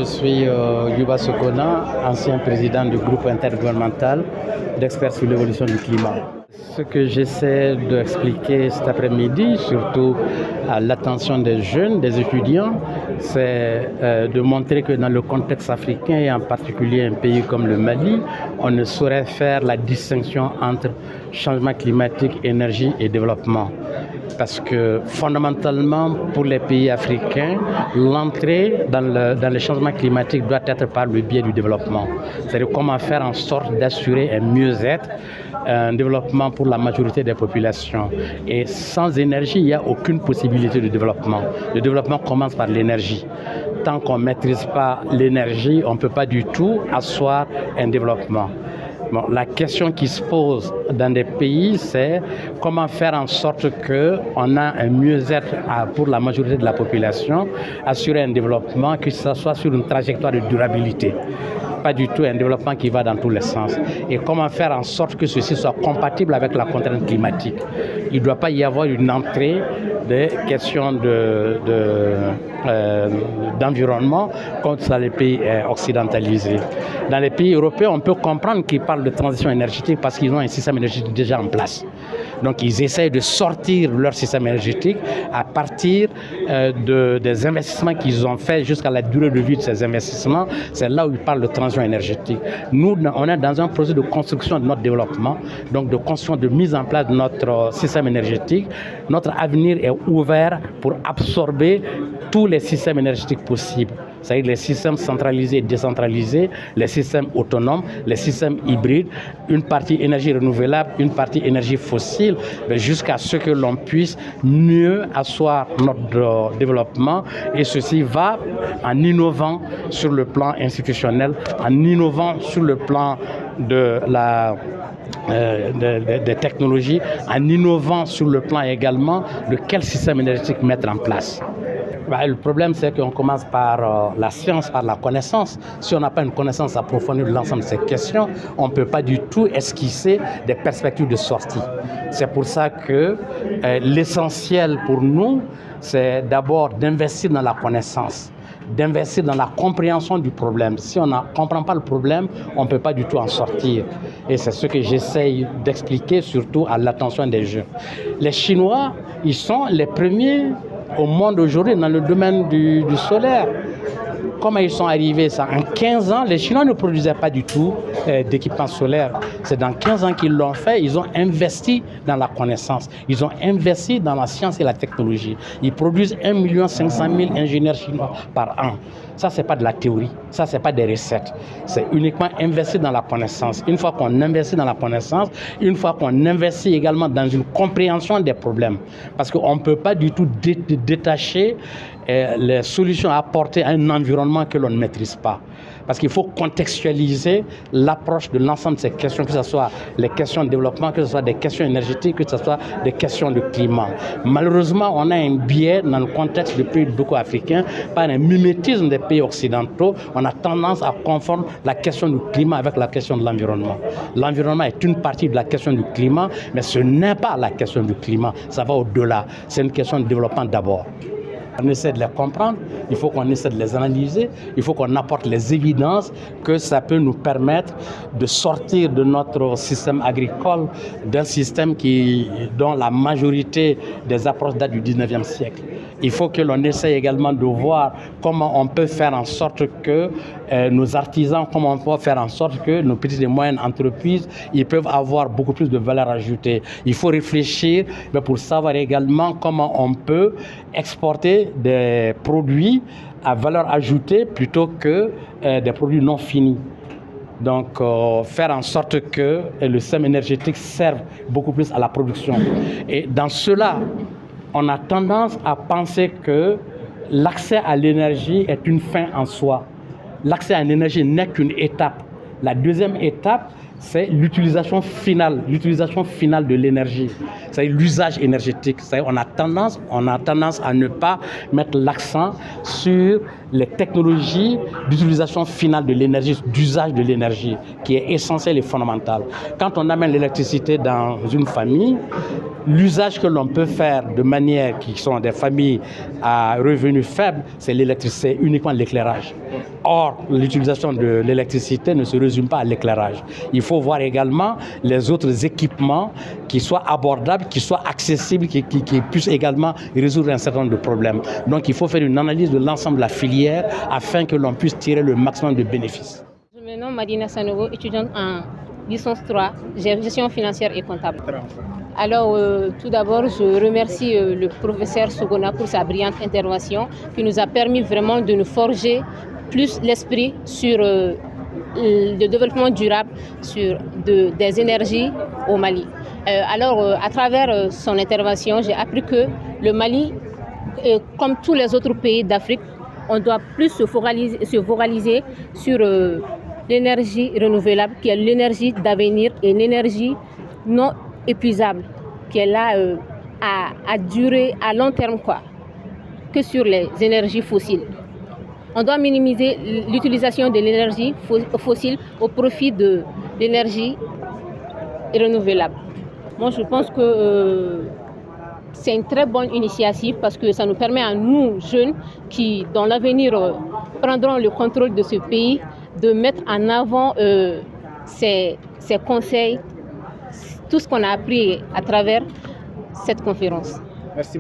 Je suis Yuba Sokona, ancien président du groupe intergouvernemental d'experts sur l'évolution du climat. Ce que j'essaie d'expliquer cet après-midi, surtout à l'attention des jeunes, des étudiants, c'est de montrer que dans le contexte africain, et en particulier un pays comme le Mali, on ne saurait faire la distinction entre changement climatique, énergie et développement. Parce que fondamentalement, pour les pays africains, l'entrée dans le changement climatique doit être par le biais du développement. C'est-à-dire comment faire en sorte d'assurer un mieux-être, un développement pour la majorité des populations. Et sans énergie, il n'y a aucune possibilité de développement. Le développement commence par l'énergie. Tant qu'on ne maîtrise pas l'énergie, on ne peut pas du tout asseoir un développement. Bon, la question qui se pose dans des pays, c'est comment faire en sorte qu'on a un mieux-être pour la majorité de la population, assurer un développement, que ce soit sur une trajectoire de durabilité. Pas du tout un développement qui va dans tous les sens. Et comment faire en sorte que ceci soit compatible avec la contrainte climatique. Il ne doit pas y avoir une entrée des questions d'environnement contre ça, les pays occidentalisés. Dans les pays européens, on peut comprendre qu'ils parlent de transition énergétique parce qu'ils ont un système énergétique déjà en place. Donc ils essayent de sortir leur système énergétique à partir des investissements qu'ils ont faits jusqu'à la durée de vie de ces investissements. C'est là où ils parlent de transition énergétique. Nous, on est dans un projet de construction de notre développement, donc de construction, de mise en place de notre système énergétique. Notre avenir est ouvert pour absorber tous les systèmes énergétiques possibles. C'est-à-dire les systèmes centralisés et décentralisés, les systèmes autonomes, les systèmes hybrides, une partie énergie renouvelable, une partie énergie fossile, jusqu'à ce que l'on puisse mieux asseoir notre développement. Et ceci va en innovant sur le plan institutionnel, en innovant sur le plan des technologies, en innovant sur le plan également de quel système énergétique mettre en place. Le problème, c'est qu'on commence par la science, par la connaissance. Si on n'a pas une connaissance approfondie de l'ensemble de ces questions, on ne peut pas du tout esquisser des perspectives de sortie. C'est pour ça que l'essentiel pour nous, c'est d'abord d'investir dans la connaissance, d'investir dans la compréhension du problème. Si on ne comprend pas le problème, on ne peut pas du tout en sortir. Et c'est ce que j'essaye d'expliquer, surtout à l'attention des jeunes. Les Chinois, ils sont les premiers au monde aujourd'hui dans le domaine du solaire. Comment ils sont arrivés ça? En 15 ans, les Chinois ne produisaient pas du tout d'équipements solaires. C'est dans 15 ans qu'ils l'ont fait. Ils ont investi dans la connaissance. Ils ont investi dans la science et la technologie. Ils produisent 1 500 000 ingénieurs chinois par an. Ça, ce n'est pas de la théorie. Ça, ce n'est pas des recettes. C'est uniquement investir dans la connaissance. Une fois qu'on investit dans la connaissance, une fois qu'on investit également dans une compréhension des problèmes. Parce qu'on ne peut pas du tout détacher les solutions à apporter à un environnement que l'on ne maîtrise pas. Parce qu'il faut contextualiser l'approche de l'ensemble de ces questions, que ce soit les questions de développement, que ce soit des questions énergétiques, que ce soit des questions de climat. Malheureusement, on a un biais dans le contexte des pays africains, par un mimétisme des pays occidentaux. On a tendance à confondre la question du climat avec la question de l'environnement. L'environnement est une partie de la question du climat, mais ce n'est pas la question du climat. Ça va au-delà. C'est une question de développement d'abord. On essaie de les comprendre, il faut qu'on essaie de les analyser, il faut qu'on apporte les évidences que ça peut nous permettre de sortir de notre système agricole, d'un système dont la majorité des approches datent du 19e siècle. Il faut que l'on essaie également de voir comment on peut faire en sorte que nos artisans, comment on peut faire en sorte que nos petites et moyennes entreprises, ils peuvent avoir beaucoup plus de valeur ajoutée. Il faut réfléchir pour savoir également comment on peut exporter des produits à valeur ajoutée plutôt que des produits non finis. Donc, faire en sorte que le système énergétique serve beaucoup plus à la production. Et dans cela, on a tendance à penser que l'accès à l'énergie est une fin en soi. L'accès à l'énergie n'est qu'une étape. La deuxième étape, c'est l'utilisation finale de l'énergie. C'est l'usage énergétique. On a tendance à ne pas mettre l'accent sur les technologies d'utilisation finale de l'énergie, d'usage de l'énergie, qui est essentiel et fondamental. Quand on amène l'électricité dans une famille, l'usage que l'on peut faire de manière qui sont des familles à revenus faibles, c'est l'électricité, uniquement l'éclairage. Or, l'utilisation de l'électricité ne se résume pas à l'éclairage. Il faut voir également les autres équipements qui soient abordables, qui soient accessibles, qui puissent également résoudre un certain nombre de problèmes. Donc, il faut faire une analyse de l'ensemble de la filière afin que l'on puisse tirer le maximum de bénéfices. Je me nomme Madina Sanogo, étudiante en licence 3, gestion financière et comptable. Alors, tout d'abord, je remercie le professeur Sogona pour sa brillante intervention qui nous a permis vraiment de nous forger plus l'esprit sur le développement durable, sur des énergies au Mali. À travers son intervention, j'ai appris que le Mali, comme tous les autres pays d'Afrique, on doit plus se focaliser sur l'énergie renouvelable, qui est l'énergie d'avenir et l'énergie non épuisable, qui est là à durer à long terme, que sur les énergies fossiles. On doit minimiser l'utilisation de l'énergie fossile au profit de l'énergie renouvelable. Moi, je pense que c'est une très bonne initiative parce que ça nous permet à nous, jeunes, qui dans l'avenir prendront le contrôle de ce pays, de mettre en avant ces conseils, tout ce qu'on a appris à travers cette conférence. Merci.